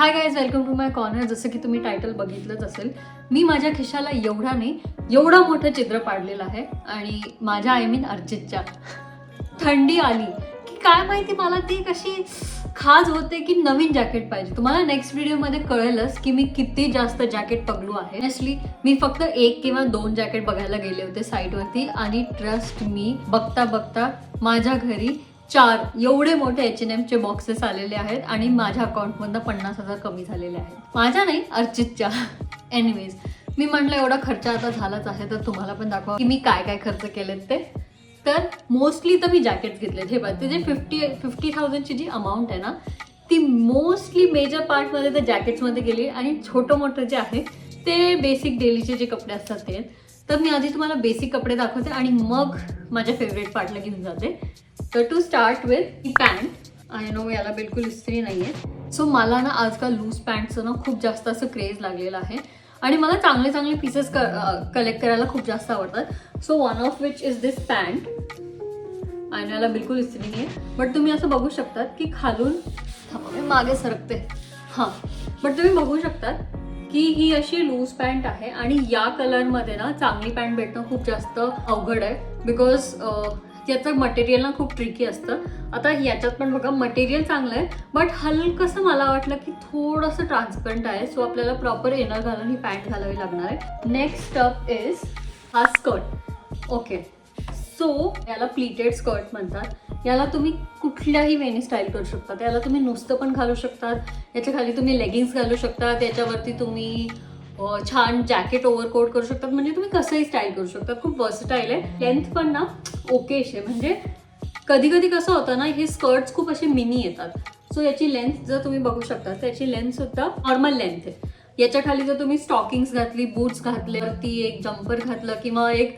High guys, welcome to my corner. जसं की तुम्ही टायटल बघितलंच असेल, मी माझ्या खिशाला एवढा नाही एवढं मोठं चित्र पाडलेलं आहे. आणि माझ्या आय मीन अर्चितच्या थंडी आली की काय माहिती मला ती कशी खाज होते की नवीन जॅकेट पाहिजे. तुम्हाला नेक्स्ट व्हिडिओमध्ये कळेलच की मी किती जास्त जॅकेट पगलू आहे. ऑनेस्टली मी फक्त 1 किंवा 2 जॅकेट बघायला गेले होते साईटवरती आणि ट्रस्ट मी बघता बघता माझ्या घरी 4 एवढे मोठे H&M चे बॉक्सेस आलेले आहेत आणि माझ्या अकाउंटमधनं 50,000 कमी झालेले आहेत. माझ्या नाही, अर्चितच्या. एनिवेज, मी म्हटलं एवढा खर्च आता झालाच आहे तर तुम्हाला पण दाखवा की मी काय काय खर्च केलेत ते. तर मोस्टली तर मी जॅकेट्स घेतलेत. हे बघ, ते जे 50,000ची जी अमाऊंट आहे ना, ती मोस्टली मेजर पार्टमध्ये तर जॅकेट्समध्ये गेली आणि छोटं मोठं जे आहे ते बेसिक डेलीचे जे कपडे असतात ते. तर मी आधी तुम्हाला बेसिक कपडे दाखवते आणि मग माझ्या फेवरेट पार्टला घेऊन जाते. तर टू स्टार्ट विथ ही पॅन्ट. आय नो याला बिलकुल इस्त्री नाही आहे. सो मला ना आजकाल लूज पॅन्टचं ना खूप जास्त असं क्रेज लागलेलं आहे आणि मला चांगले चांगले पीसेस कलेक्ट करायला खूप जास्त आवडतात. So one of which is this pant. आणि याला बिलकुल इस्त्री नाही आहे, बट तुम्ही असं बघू शकतात की खालून मागे सरकते. हां, बट तुम्ही बघू शकतात की ही अशी लूज पॅन्ट आहे आणि या कलरमध्ये ना चांगली पॅन्ट भेटणं खूप जास्त अवघड आहे. बिकॉज याचं मटेरियल ना खूप ट्रिकी असतं. आता याच्यात पण बघा मटेरियल चांगलं आहे, बट हलकंसं मला वाटलं की थोडंसं ट्रान्सपरंट आहे. सो आपल्याला प्रॉपर इनर घालून ही पॅन्ट घालावी लागणार आहे. नेक्स्ट अप इज हा स्कर्ट. ओके, सो याला प्लीटेड स्कर्ट म्हणतात. याला तुम्ही कुठल्याही वेने स्टाईल करू शकता. याला तुम्ही नुसतं पण घालू शकतात, याच्या खाली तुम्ही लेगिन्स घालू शकता, याच्यावरती तुम्ही छान जॅकेट ओव्हरकोट करू शकतात. म्हणजे तुम्ही कसंही स्टाईल करू शकता. खूप वर्सटाईल आहे. लेंथ पण ना ओकेश आहे. म्हणजे कधी कधी कसं होतं ना, हे स्कर्ट्स खूप असे मिनी येतात. सो याची लेंथ जर तुम्ही बघू शकता तर याची लेंथ सुद्धा नॉर्मल लेंथ आहे. याच्या खाली जर तुम्ही स्टॉकिंग्स घातली, बूट्स घातले, वरती एक जम्पर घातलं किंवा एक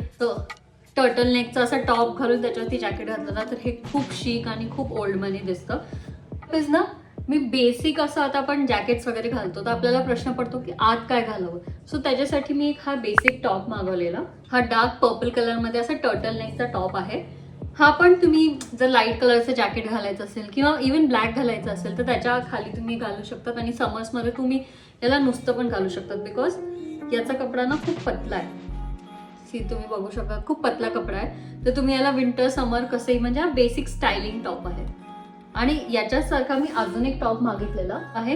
टर्टल नेकचा असा टॉप घालून त्याच्यावरती जॅकेट घातलं ना, तर हे खूप शिक आणि खूप ओल्ड मनी दिसतं. प्लीज ना, मी बेसिक असं आता आपण जॅकेट्स वगैरे घालतो तर आपल्याला प्रश्न पडतो की आत काय घालावं. सो त्याच्यासाठी मी एक हा बेसिक टॉप मागवलेला. हा डार्क पर्पल कलरमध्ये असा टर्टल नेकचा टॉप आहे. हा पण तुम्ही जर लाईट कलरचं जॅकेट घालायचं असेल किंवा इवन ब्लॅक घालायचं असेल तर त्याच्या खाली तुम्ही घालू शकतात. आणि समर्समध्ये तुम्ही याला नुसतं पण घालू शकतात. बिकॉज याचा कपडा ना खूप पतला आहे. तुम्ही बघू शकता खूप पतला कपडा आहे. तर तुम्ही याला विंटर समर कसंही, म्हणजे हा बेसिक स्टायलिंग टॉप आहे. आणि याच्यासारखा मी अजून एक टॉप मागितलेला आहे.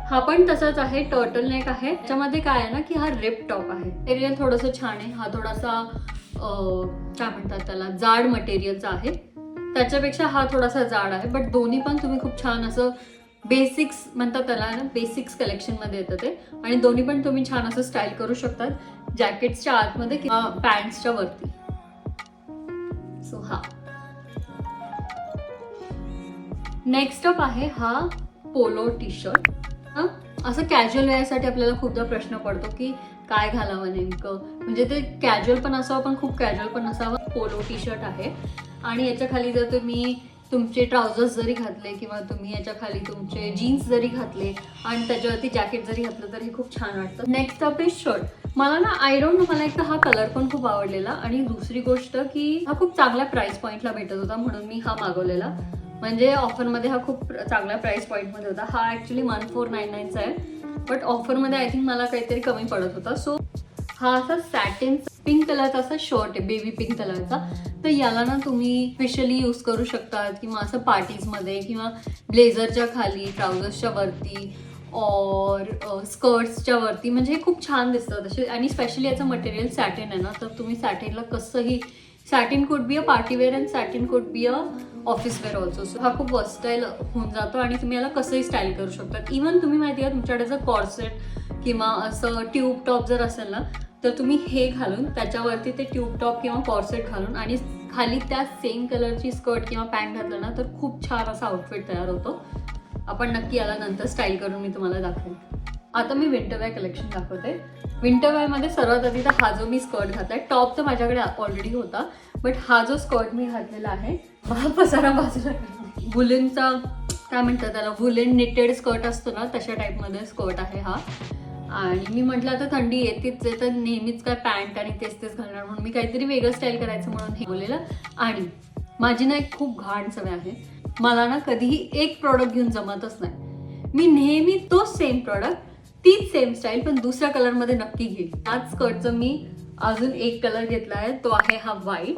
हा पण तसाच आहे, टर्टल नेक आहे. त्याच्यामध्ये काय आहे ना की हा रिप टॉप आहे. मटेरियल थोडंसं छान आहे. हा थोडासा काय म्हणतात त्याला, जाड मटेरियलचा आहे. त्याच्यापेक्षा हा थोडासा जाड आहे. बट दोन्ही पण तुम्ही खूप छान असं बेसिक्स म्हणतात त्याला ना, बेसिक्स कलेक्शनमध्ये येतं ते. आणि दोन्ही पण तुम्ही छान असं स्टाईल करू शकतात जॅकेट्सच्या आतमध्ये किंवा पॅन्ट्सच्या वरती. सो हा नेक्स्ट अप आहे हा पोलो टी शर्ट. असं कॅज्युअल वेअरसाठी आपल्याला खूपदा प्रश्न पडतो की काय घालावं नेमकं. म्हणजे ते कॅज्युअल पण असावं पण खूप कॅज्युअल पण असावं. पोलो टी शर्ट आहे आणि याच्या खाली जर तुम्ही तुमचे ट्राउझर्स जरी घातले किंवा तुम्ही याच्या खाली तुमचे जीन्स जरी घातले आणि त्याच्यावरती जॅकेट जरी घातलं तर हे खूप छान वाटतं. Next up is shirt. मला ना आय डोंट नो, मला एक तर हा कलर पण खूप आवडलेला आणि दुसरी गोष्ट की हा खूप चांगल्या प्राइस पॉईंटला भेटत होता म्हणून मी हा मागवलेला. म्हणजे ऑफरमध्ये हा खूप चांगल्या प्राइस पॉईंटमध्ये होता. हा ॲक्च्युली 1499चा आहे, बट ऑफरमध्ये आय थिंक मला काहीतरी कमी पडत होता. सो हा असा सॅटिन पिंक कलरचा असा शर्ट आहे, बेबी पिंक कलरचा. तर याला ना तुम्ही स्पेशली यूज करू शकतात किंवा असं पार्टीजमध्ये किंवा ब्लेझरच्या खाली, ट्राउझर्सच्या वरती और स्कर्ट्सच्या वरती. म्हणजे हे खूप छान दिसतं तसे. आणि स्पेशली याचं मटेरियल सॅटिन आहे ना, तर तुम्ही सॅटिनला कसंही, satin could be a party wear and satin could be a office wear also. So हा खूप वर्सटाईल होऊन जातो आणि तुम्ही याला कसंही स्टाईल करू शकतात. इवन तुम्ही माहिती आहे तुमच्याकडे जर कॉर्सेट किंवा असं ट्यूब टॉप जर असेल ना, तर तुम्ही हे घालून त्याच्यावरती ते ट्यूब टॉप किंवा कॉर्सेट घालून आणि खाली त्या सेम कलरची स्कर्ट किंवा पॅन्ट घातलं ना तर खूप छान असा आउटफिट तयार होतो. आपण नक्की याला नंतर स्टाईल करून मी तुम्हाला दाखवेन. आता मी विंटरवेअर कलेक्शन दाखवते. विंटरवेअरमध्ये सर्वात आधी तर हा जो मी स्कर्ट घातलाय, टॉप तर माझ्याकडे ऑलरेडी होता, बट हा जो स्कर्ट मी घातलेला आहे, पसारा बाजूला, वुलनचा काय म्हणतात त्याला, वुलन निटेड स्कर्ट असतो ना तशा टाईपमध्ये स्कर्ट आहे हा. आणि मी म्हटलं आता थंडी येतेच आहे तर नेहमीच काय पॅन्ट आणि तेच घालणार, म्हणून मी काहीतरी वेगळं स्टाईल करायचं म्हणून हे बोललेलं. आणि माझी ना एक खूप घाण सवय आहे, मला ना कधीही एक प्रॉडक्ट घेऊन जमतच नाही. मी नेहमी तोच सेम प्रॉडक्ट, तीच सेम स्टाईल पण दुसऱ्या कलरमध्ये नक्की घेईल. त्याच स्कर्टचं मी अजून एक कलर घेतला आहे, तो आहे हा व्हाईट.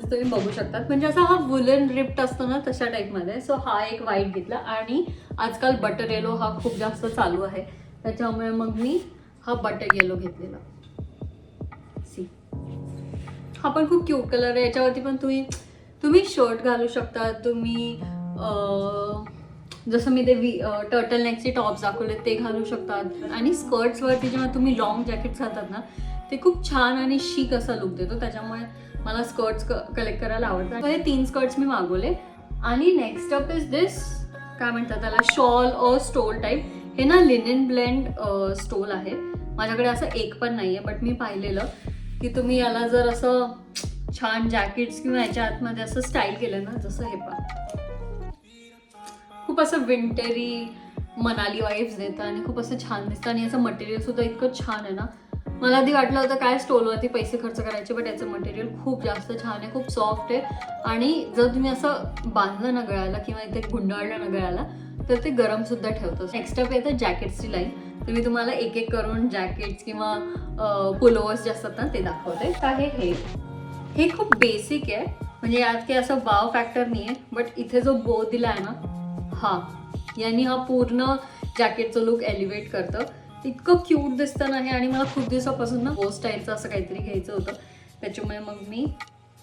तुम्ही बघू शकतात, म्हणजे असा हा वुलन रिप्ट असतो ना तशा टाईपमध्ये. सो हा एक व्हाईट घेतला आणि आजकाल बटर येलो हा खूप जास्त चालू आहे, त्याच्यामुळे मग मी हा बटर येलो घेतलेला. सी, हा पण खूप क्यूट कलर आहे. याच्यावरती पण तुम्ही शर्ट घालू शकता. तुम्ही जसं मी ते टर्टल नेकचे टॉप्स दाखवले ते घालू शकतात. आणि स्कर्ट्सवरती जेव्हा तुम्ही लॉंग जॅकेट्स घालतात ना, ते खूप छान आणि शिक असा लुक देतो. त्याच्यामुळे मला स्कर्ट्स कलेक्ट करायला आवडतात. हे 3 स्कर्ट्स मी मागवले. आणि नेक्स्ट अप इज दिस, काय म्हणतात त्याला, शॉल और स्टोल टाईप. हे ना लिनेन ब्लेंड स्टोल आहे. माझ्याकडे असं एक पण नाही आहे, बट मी पाहिलेलं की तुम्ही याला जर असं छान जॅकेट्स किंवा याच्या आतमध्ये असं स्टाईल केलं ना, जसं हे पहा, खूप असं विंटरी मनाली वाईब्स देतं आणि खूप असं छान दिसतं. आणि याचं मटेरियल सुद्धा इतकं छान आहे ना, मला आधी वाटलं होतं काय स्टोलवरती पैसे खर्च करायचे, बट याचं मटेरियल खूप जास्त छान आहे, खूप सॉफ्ट आहे. आणि जर तुम्ही असं बांधलं ना गळ्याला किंवा इथे गुंडाळलं ना गळ्याला, तर ते गरम सुद्धा ठेवतं. नेक्स्ट अप येतं जॅकेट्सची लाईन. तर मी तुम्हाला एक एक करून जॅकेट्स किंवा पुलोवर्स जे असतात ना ते दाखवते. तर हे खूप बेसिक आहे, म्हणजे यात काही असं वाव फॅक्टर नाही आहे. बट इथे जो बो दिला आहे ना, हा यांनी हा पूर्ण जॅकेटचं लुक एलिव्हेट करतं. इतकं क्यूट दिसतं ना हे. आणि मला खूप दिवसापासून ना बो स्टाईलचं असं काहीतरी घ्यायचं होतं, त्याच्यामुळे मग मी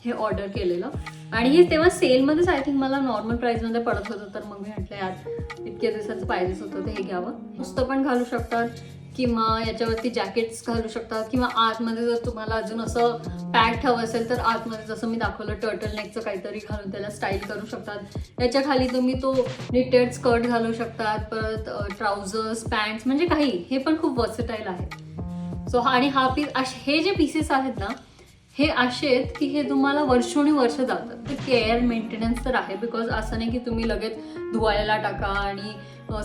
हे ऑर्डर केलेलं. आणि हे तेव्हा सेलमध्येच आय थिंक मला नॉर्मल प्राईसमध्ये पडत होतं. तर मग मी म्हटलं यार इतक्या दिवसाचं पाहिजेच होतं तर हे घ्यावं. नुसतं पण घालू शकतात किंवा याच्यावरती जॅकेट्स घालू शकतात, किंवा आतमध्ये जर तुम्हाला अजून असं पॅक हवं असेल तर आतमध्ये जसं मी दाखवलं टर्टल नेकचं काहीतरी घालून त्याला स्टाईल करू शकतात. याच्या खाली तुम्ही तो निटेड स्कर्ट घालू शकतात, परत ट्राउझर्स, पॅन्ट्स, म्हणजे काही. हे पण खूप वर्सेटाईल आहे. सो आणि हा पीस, हे जे पीसेस आहेत ना हे असे आहेत की हे तुम्हाला वर्षोनुवर्ष जातात. ते केअर मेंटेनन्स तर आहे, बिकॉज असं नाही की तुम्ही लगेच धुवायला टाका आणि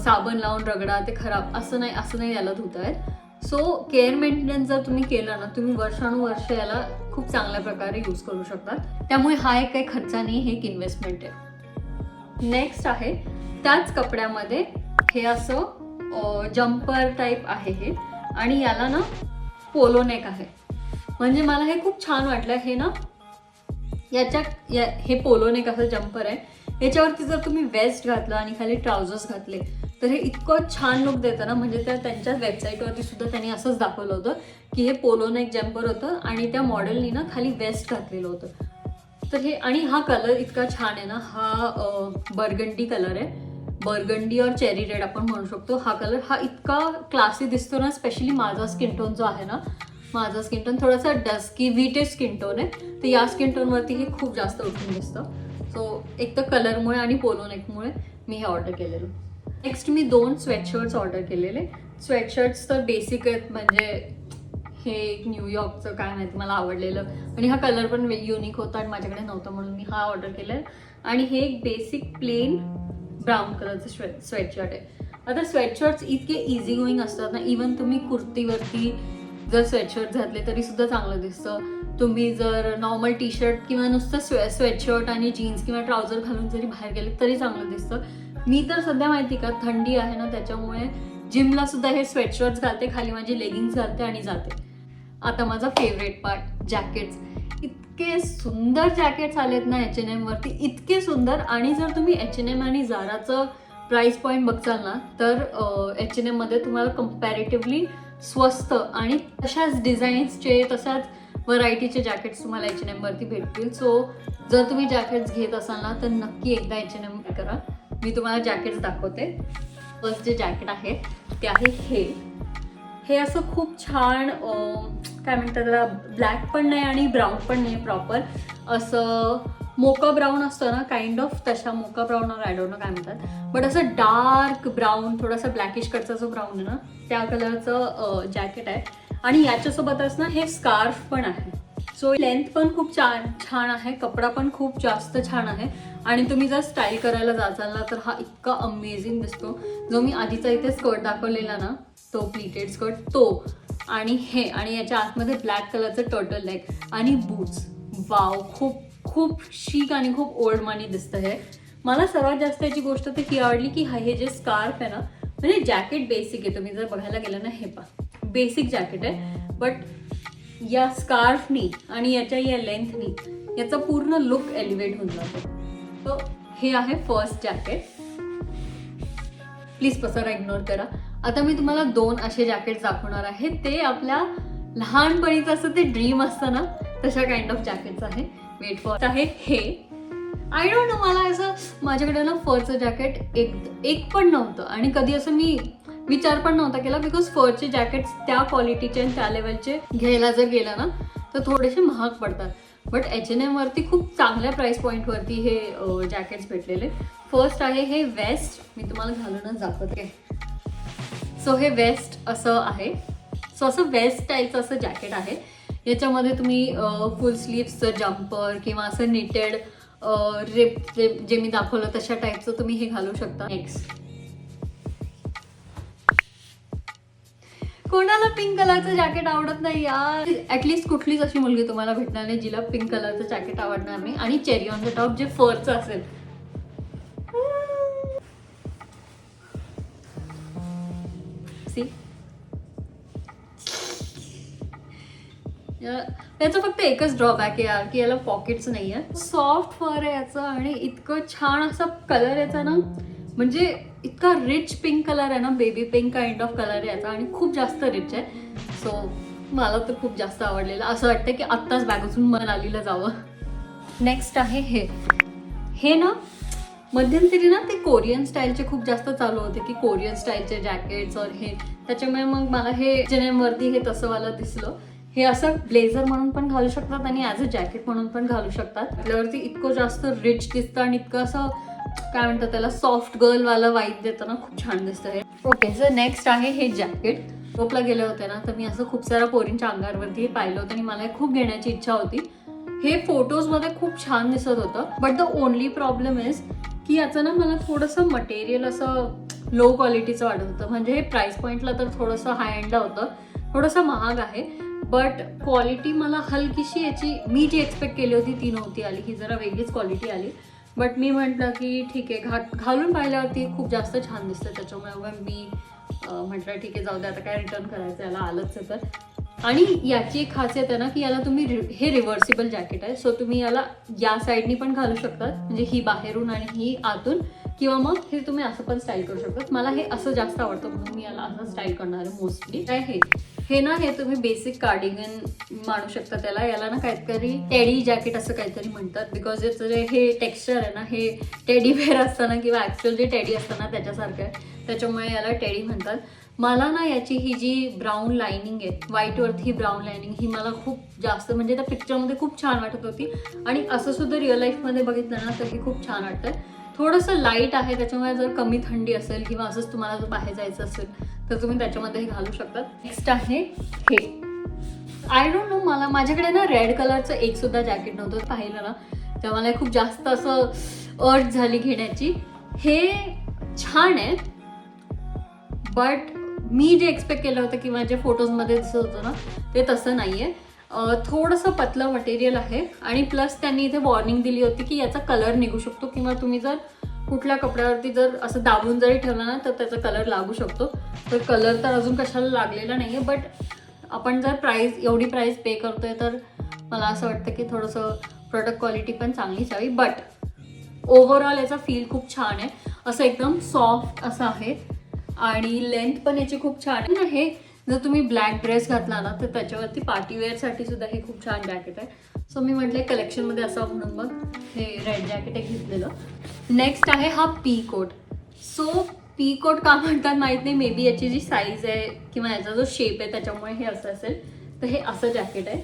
साबण लावून रगडा ते खराब, असं नाही याला धुता आहेत. सो केअर मेंटेनन्स जर तुम्ही केलं ना, तुम्ही वर्षानुवर्ष याला खूप चांगल्या प्रकारे यूज करू शकता. त्यामुळे हा एक काही खर्च नाही, हे एक इन्व्हेस्टमेंट आहे. नेक्स्ट आहे त्याच कपड्यामध्ये हे असं जम्पर टाईप आहे हे, आणि याला ना पोलो नेक आहे. म्हणजे मला हे खूप छान वाटलं. हे ना हे पोलो नेक असं जम्पर आहे. याच्यावरती जर तुम्ही वेस्ट घातलं आणि खाली ट्राउझर्स घातले तर हे इतकं छान लुक देतं ना. म्हणजे त्यांच्या वेबसाईटवरती सुद्धा त्यांनी असंच दाखवलं होतं की हे पोलो नेक जम्पर होतं आणि त्या मॉडेलनी ना खाली वेस्ट घातलेलं होतं. तर हे, आणि हा कलर इतका छान आहे ना, हा बर्गंडी कलर आहे. बर्गंडी और चेरी रेड आपण म्हणू शकतो. हा कलर हा इतका क्लासी दिसतो ना, स्पेशली माझा स्किन टोन जो आहे ना, माझा स्किन टोन थोडासा डस्की व्हीटेड स्किन टोन आहे, तर या स्किन टोनवरती हे खूप जास्त उठून दिसतं. सो एक तर कलरमुळे आणि पोलो नेकमुळे मी हे ऑर्डर केलेलं. नेक्स्ट मी 2 स्वेटशर्ट्स ऑर्डर केलेले. स्वेटशर्ट्स तर बेसिक आहेत, म्हणजे हे एक न्यूयॉर्कचं काय माहिती मला आवडलेलं, आणि हा कलर पण युनिक होता आणि माझ्याकडे नव्हता म्हणून मी हा ऑर्डर केलं. आणि हे एक बेसिक प्लेन ब्राऊन कलरचं स्वेटशर्ट आहे. आता स्वेटशर्ट्स इतके इझी गोईंग असतात ना, इवन तुम्ही कुर्तीवरती जर स्वेटशर्ट घातले तरी सुद्धा चांगलं दिसतं. तुम्ही जर नॉर्मल टी शर्ट किंवा नुसतं स्वेटशर्ट आणि जीन्स किंवा ट्राउझर घालून जरी बाहेर गेले तरी चांगलं दिसतं. मी तर सध्या माहिती का, थंडी आहे ना त्याच्यामुळे जिमला सुद्धा हे स्वेटशर्ट्स घालते, खाली माझी लेगिंग्स घालते आणि जाते. आता माझा फेवरेट पार्ट, जॅकेट्स. इतके सुंदर जॅकेट्स आलेत ना H&M वरती, इतके सुंदर. आणि जर तुम्ही H&M आणि झाराचं प्राइस पॉईंट बघचाल ना, तर H&M मध्ये तुम्हाला कम्पॅरेटिव्हली स्वस्त आणि तशाच डिझाईन्सचे, तशाच व्हरायटीचे जॅकेट्स तुम्हाला H&M वरती भेटतील. सो जर तुम्ही जॅकेट्स घेत असाल ना तर नक्की एकदा H&M करा. मी तुम्हाला जॅकेट्स दाखवते. फर्स्ट जे जॅकेट आहे ते आहे हे असं खूप छान, काय म्हणतात त्याला, ब्लॅक पण नाही आणि ब्राऊन पण नाही, प्रॉपर असं मोका ब्राऊन असतं ना, काइंड ऑफ तशा मोका ब्राऊन, आय डोंट नो काय म्हणतात, बट असं डार्क ब्राऊन, थोडासा ब्लॅकिश कडचा जो ब्राऊन आहे ना त्या कलरचं जॅकेट आहे. आणि याच्यासोबतच ना हे स्कार्फ पण आहे. सो लेंथ पण खूप छान आहे, कपडा पण खूप जास्त छान आहे. आणि तुम्ही जर स्टाईल करायला जाचाल ना तर हा इतका अमेझिंग दिसतो. जो मी आधीचा इथे स्कर्ट दाखवलेला ना, तो प्लीटेड स्कर्ट, तो आणि हे, आणि याच्या आतमध्ये ब्लॅक कलरचं टर्टल नेक आणि बूट्स, वाव, खूप खूप शीक आणि खूप ओल्ड मनी दिसतं हे. मला सर्वात जास्त याची गोष्ट तर ही आवडली की हे जे स्कार्फ आहे ना, म्हणजे जॅकेट बेसिक आहे, तुम्ही जर बघायला गेलं ना, हे पहा बेसिक जॅकेट आहे, बट या स्कार्फनी आणि याच्या या लेंथनी याचा पूर्ण लुक एलिव्हेट होऊन जातो. तो हे आहे फर्स्ट जॅकेट. प्लीज पसारा इग्नोर करा. आता मी तुम्हाला 2 असे जॅकेट दाखवणार आहे. ते आपल्या लहानपणीचं असं ते ड्रीम असतं ना, तशा काइंड ऑफ जॅकेट्स आहे. वेट फॉर आहे हे. आय डोंट नो, मला असं माझ्याकडे ना फरचं जॅकेट एक पण नव्हतं आणि कधी असं मी विचार पण नव्हता केला, बिकॉज फरचे जॅकेट्स त्या क्वालिटीचे आणि त्या लेवलचे घ्यायला जर गेला ना तर थोडेसे महाग पडतात. बट H&M वरती खूप चांगल्या प्राइस पॉईंटवरती हे जॅकेट्स भेटलेले. फर्स्ट आहे हे वेस्ट. मी तुम्हाला घालूनच दाखवते. सो हे वेस्ट असं आहे. सो असं वेस्ट स्टाईलचं असं जॅकेट आहे. याच्यामध्ये तुम्ही फुल स्लीव्सचं जम्पर किंवा असं निटेड रिप जे मी दाखवलं तशा टाईपचं तुम्ही हे घालू शकता. नेक्स्ट, कोणाला पिंक कलरचं जॅकेट आवडत नाही यार? ऍटलीस्ट कुठलीच अशी मुलगी तुम्हाला भेटणार नाही जिला पिंक कलरचं जॅकेट आवडणार नाही. आणि चेरी ऑन द टॉप जे फरचं असेल. सी, त्याचं फक्त एकच ड्रॉबॅक आहे यार की याला पॉकेट्स नाही आहे. सॉफ्ट फर आहे याचं आणि इतकं छान असा कलर याचा ना, म्हणजे इतका रिच पिंक कलर आहे ना, baby pink kind of colour आहे याचा आणि खूप जास्त रिच आहे. सो मला तर खूप जास्त आवडलेलं. असं वाटतं की आत्ताच बॅग उचलून मनालीला जावं. नेक्स्ट आहे हे ना, मध्यंतरी ना ते कोरियन स्टाईलचे खूप जास्त चालू होते की कोरियन स्टाईलचे जॅकेट्स और हे, त्याच्यामुळे मग मला हे H&M वरती हे तसं वाला दिसलं. हे असं ब्लेझर म्हणून पण घालू शकतात आणि ॲज अ जॅकेट म्हणून पण घालू शकतात. आपल्यावरती इतकं जास्त रिच दिसतं आणि इतकं असं काय म्हणतात त्याला, सॉफ्ट गर्लवाला वाईब देतं ना, खूप छान दिसतं हे. ओके, सो नेक्स्ट आहे हे जॅकेट. टोपला गेले होते ना तर मी असं खूप साऱ्या पोरींच्या अंगावरती हे पाहिलं होतं आणि मला हे खूप घेण्याची इच्छा होती. हे फोटोजमध्ये खूप छान दिसत होतं. But the only problem is की याचं ना मला थोडंसं मटेरियल असं लो क्वालिटीचं वाटत होतं. म्हणजे हे प्राइस पॉईंटला तर थोडंसं हाय एंड होतं, थोडंसं महाग आहे. बट क्वालिटी मला हलकीशी याची मी जी एक्सपेक्ट केली होती ती नव्हती आली. ही जरा वेगळीच क्वालिटी आली. बट मी म्हटलं की ठीक आहे, घालून पाहिल्यावरती खूप जास्त छान दिसतं. त्याच्यामुळे मी म्हटलं ठीक आहे, जाऊ दे, आता काय रिटर्न करायचं, याला आलंच आहे तर. आणि याची एक खासियत आहे ना की याला तुम्ही हे रिव्हर्सिबल जॅकेट आहे. सो तुम्ही याला या साईडनी पण घालू शकतात, म्हणजे ही बाहेरून आणि ही आतून, किंवा मग हे तुम्ही असं पण स्टाईल करू शकतात. मला हे असं जास्त आवडतं म्हणून मी याला असं स्टाईल करणार आहे मोस्टली. काय हे ना, हे तुम्ही बेसिक कार्डिगन मानू शकता त्याला. याला ना काहीतरी टेडी जॅकेट असं काहीतरी म्हणतात, बिकॉज याचं जे हे टेक्स्चर आहे ना, हे टेडी बेअर असतं ना किंवा ॲक्च्युअल जे टेडी असतं ना त्याच्यासारखं आहे, त्याच्यामुळे याला टेडी म्हणतात. मला ना याची ही जी ब्राऊन लायनिंग आहे, व्हाईटवरती ही ब्राऊन लायनिंग, ही मला खूप जास्त, म्हणजे त्या पिक्चरमध्ये खूप छान वाटत होती. आणि असं सुद्धा रिअल लाईफमध्ये बघितलं ना तर ही खूप छान वाटतं. थोडंसं लाईट आहे, त्याच्यामुळे जर कमी थंडी असेल किंवा असंच तुम्हाला जर बाहेर जायचं असेल तर तुम्ही त्याच्यामध्येही घालू शकता. नेक्स्ट आहे हे. आय डोंट नो, माझ्याकडे ना रेड कलरचं एक सुद्धा जॅकेट नव्हतं. पाहिलं ना तेव्हा मला खूप जास्त असं अर्थ झाली घेण्याची. हे छान आहे, बट मी जे एक्सपेक्ट केलं होतं किंवा जे फोटोजमध्ये दिसत होतं ना ते तसं नाही आहे. थोडंसं पतलं मटेरियल आहे आणि प्लस त्यांनी इथे वॉर्निंग दिली होती की याचा कलर निघू शकतो किंवा तुम्ही जर कुठल्या कपड्यावरती जर असं दाबून जरी ठेवलं ना तर त्याचा कलर लागू शकतो. तर कलर तर अजून कशाला लागलेला नाही आहे, बट आपण जर एवढी प्राईस पे करतोय तर मला असं वाटतं की थोडंसं प्रोडक्ट क्वालिटी पण चांगलीच हवी. बट ओव्हरऑल याचा फील खूप छान आहे, असं एकदम सॉफ्ट असं आहे आणि लेंथ पण याची खूप छान आहे. जर तुम्ही ब्लॅक ड्रेस घातला ना तर त्याच्यावरती पार्टीवेअरसाठी सुद्धा हे खूप छान जॅकेट आहे. सो मी म्हटलं कलेक्शनमध्ये असावं म्हणून मग हे रेड जॅकेट आहे घेतलेलं. नेक्स्ट आहे हा pea coat. So pea coat का म्हणतात माहीत नाही, मे बी याची जी साईज आहे किंवा याचा जो शेप आहे त्याच्यामुळे हे असं असेल. तर हे असं जॅकेट आहे.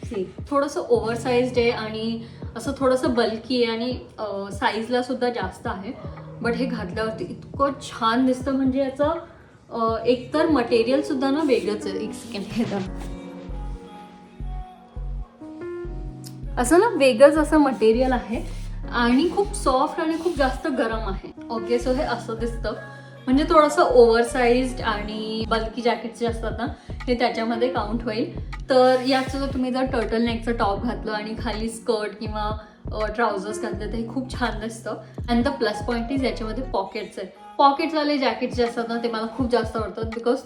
सी, थोडंसं ओव्हरसाइज्ड आहे आणि असं थोडंसं बल्की आहे आणि साईजला सुद्धा जास्त आहे. बट हे घातल्यावरती इतकं छान दिसतं, म्हणजे याचं एकतर मटेरियल सुद्धा ना वेगळंच आहे. एक सेकंड, हे तर असं ना वेगळंच असं मटेरियल आहे आणि खूप सॉफ्ट आणि खूप जास्त गरम आहे. ओके, सो हे असं दिसतं, म्हणजे थोडंसं ओव्हरसाइज्ड आणि बल्की जॅकेट्स जे असतात ना हे त्याच्यामध्ये काउंट होईल. तर याचं जर तुम्ही जर टर्टल नेकचं टॉप घातलं आणि खाली स्कर्ट किंवा ट्राउझर्स घातले तर हे खूप छान दिसतं. And the plus point is याच्यामध्ये पॉकेट्स आहेत. पॉकेट्सवाले जॅकेट जे असतात ना ते मला खूप जास्त आवडतात बिकॉज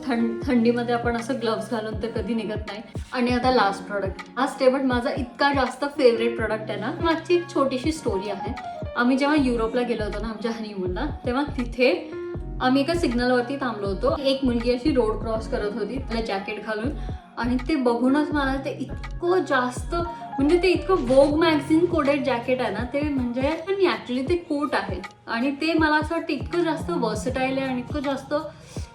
थंडीमध्ये आपण असं ग्लव्स घालून ते कधी निघत नाही. आणि आता लास्ट प्रोडक्ट, हा स्टेबट माझा इतका जास्त फेवरेट प्रोडक्ट आहे ना. माझी एक छोटीशी स्टोरी आहे. आम्ही जेव्हा युरोपला गेलो होतो ना आमच्या हनीमूनला, तेव्हा तिथे आम्ही एका सिग्नलवरती थांबलो होतो. एक मुलगी अशी रोड क्रॉस करत होती त्याला जॅकेट घालून, आणि ते बघूनच मला ते इतकं जास्त, म्हणजे ते इतकं वोग मॅगझिन कोडेड जॅकेट आहे ना ते, म्हणजे पण ॲक्च्युली ते कोट आहे आणि ते मला असं वाटतं इतकं जास्त वर्सटाईल आहे आणि इतकं जास्त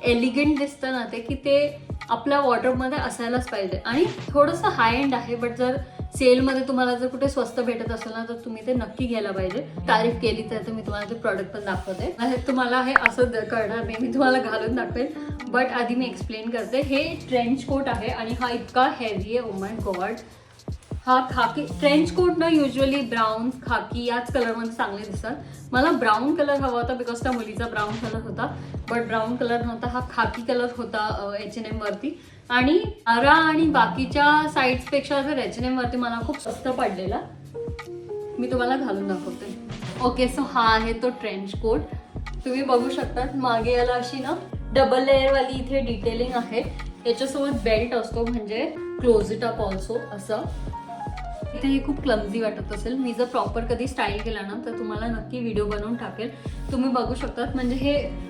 एलिगंट दिसतं ना ते, की ते आपल्या वॉर्डरोबमध्ये असायलाच पाहिजे. आणि थोडंसं हाय एंड आहे, बट जर सेलमध्ये तुम्हाला जर कुठे स्वस्त भेटत असेल ना तर तुम्ही ते नक्की घ्यायला पाहिजे. तारीफ केली तर मी तुम्हाला ते प्रॉडक्ट पण दाखवते. तुम्हाला हे असं कळणार नाही, मी तुम्हाला घालून दाखवेल, बट आधी मी एक्सप्लेन करते. हे ट्रेंच कोट आहे आणि हा इतका हेवी आहे. Oh my God. हा खाकी ट्रेंच कोट ना युजली ब्राऊन खाकी याच कलरमध्ये चांगले दिसतात. मला ब्राऊन कलर हवा होता बिकॉज त्या मुलीचा ब्राऊन कलर होता, बट ब्राऊन कलर नव्हता. हा खाकी कलर होता H&M वरती. आणि आरा आणि बाकीच्या साईट्सपेक्षा जर H&M वरती मला खूप स्वस्त पडलेला. मी तुम्हाला घालून दाखवते. ओके, सो हा आहे तो ट्रेंच कोट. तुम्ही बघू शकतात मागे याला अशी ना डबल लेअरवाली इथे डिटेलिंग आहे. याच्यासोबत बेल्ट असतो, म्हणजे क्लोज इट अप ऑल्सो असं. इथे हे खूप क्लमझी वाटत असेल. मी जर प्रॉपर कधी स्टाईल केला ना तर तुम्हाला नक्की व्हिडिओ बनवून टाकेल. तुम्ही बघू शकतात, म्हणजे हे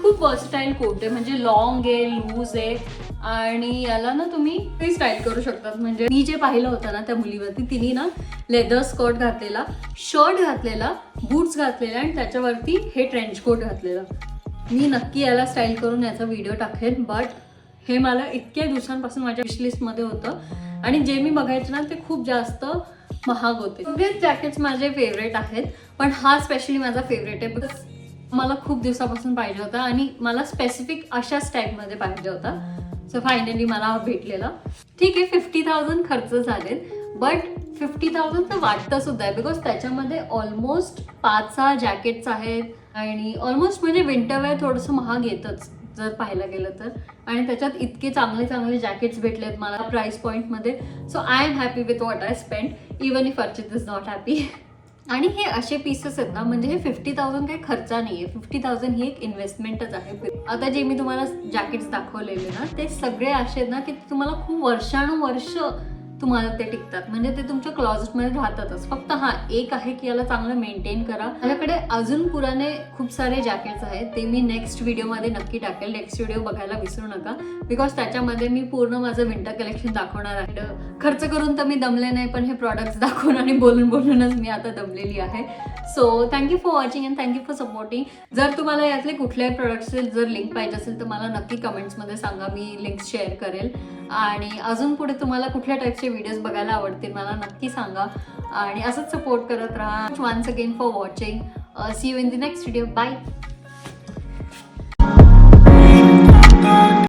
खूप वर्सटाईल कोट आहे. म्हणजे लॉंग आहे, लूज आहे आणि याला ना तुम्ही काही स्टाईल करू शकतात. म्हणजे मी जे पाहिलं होतं ना त्या मुलीवरती, तिने ना लेदर स्कर्ट घातलेला, शर्ट घातलेला, बूट्स घातलेला आणि त्याच्यावरती हे ट्रेंच कोट घातलेला. मी नक्की याला स्टाईल करून याचा व्हिडिओ टाकेन. बट हे मला इतक्या दिवसांपासून माझ्या विशलिस्टमध्ये होतं आणि जे मी बघायचे ना ते खूप जास्त महाग होते. सगळेच जॅकेट्स माझे फेवरेट आहेत, पण हा स्पेशली माझा फेवरेट आहे बिकॉज मला खूप दिवसापासून पाहिजे होता आणि मला स्पेसिफिक अशाच टाईपमध्ये पाहिजे होता. सो फायनली मला हा भेटलेला. ठीक आहे, 50,000 खर्च झालेत, बट 50,000 तर वाटतं सुद्धा आहे बिकॉज त्याच्यामध्ये ऑलमोस्ट 5-6 जॅकेट्स आहेत आणि ऑलमोस्ट म्हणजे विंटरवेअर थोडंसं महाग येतच जर पाहायला गेलं तर. आणि त्याच्यात इतके चांगले चांगले जॅकेट्स भेटलेत मला प्राइस पॉईंटमध्ये. So I am happy with what I spend even if Archit is not happy. आणि हे असे पीसेस आहेत ना, म्हणजे हे 50,000 काही खर्चा नाही आहे. 50,000 ही एक इन्व्हेस्टमेंटच आहे. आता जे मी तुम्हाला जॅकेट्स दाखवलेले ना ते सगळे असे आहेत ना की तुम्हाला खूप वर्षानुवर्ष तुम्हाला ते टिकतात. म्हणजे ते तुमच्या क्लॉजेटमध्ये राहतातच. फक्त हा एक आहे की याला चांगलं मेंटेन करा. माझ्याकडे अजून पुराने खूप सारे जॅकेट्स आहेत, ते मी नेक्स्ट व्हिडिओमध्ये नक्की टाकेल. नेक्स्ट व्हिडिओ बघायला विसरू नका बिकॉज त्याच्यामध्ये मी पूर्ण माझं विंटर कलेक्शन दाखवणार आहे. खर्च करून तर मी दमले नाही, पण हे प्रॉडक्ट्स दाखवून आणि बोलून बोलूनच मी आता दमलेली आहे. So thank you for watching and thank you for supporting. जर तुम्हाला यातले कुठल्याही प्रोडक्ट्सचे जर लिंक पाहिजे असेल तर मला नक्की कमेंट्समध्ये सांगा, मी लिंक्स शेअर करेल. आणि अजून पुढे तुम्हाला कुठल्या टाईपचे व्हिडिओज बघायला आवडतील मला नक्की सांगा आणि असंच सपोर्ट करत राहा. Once again for watching. See you in the next video. Bye.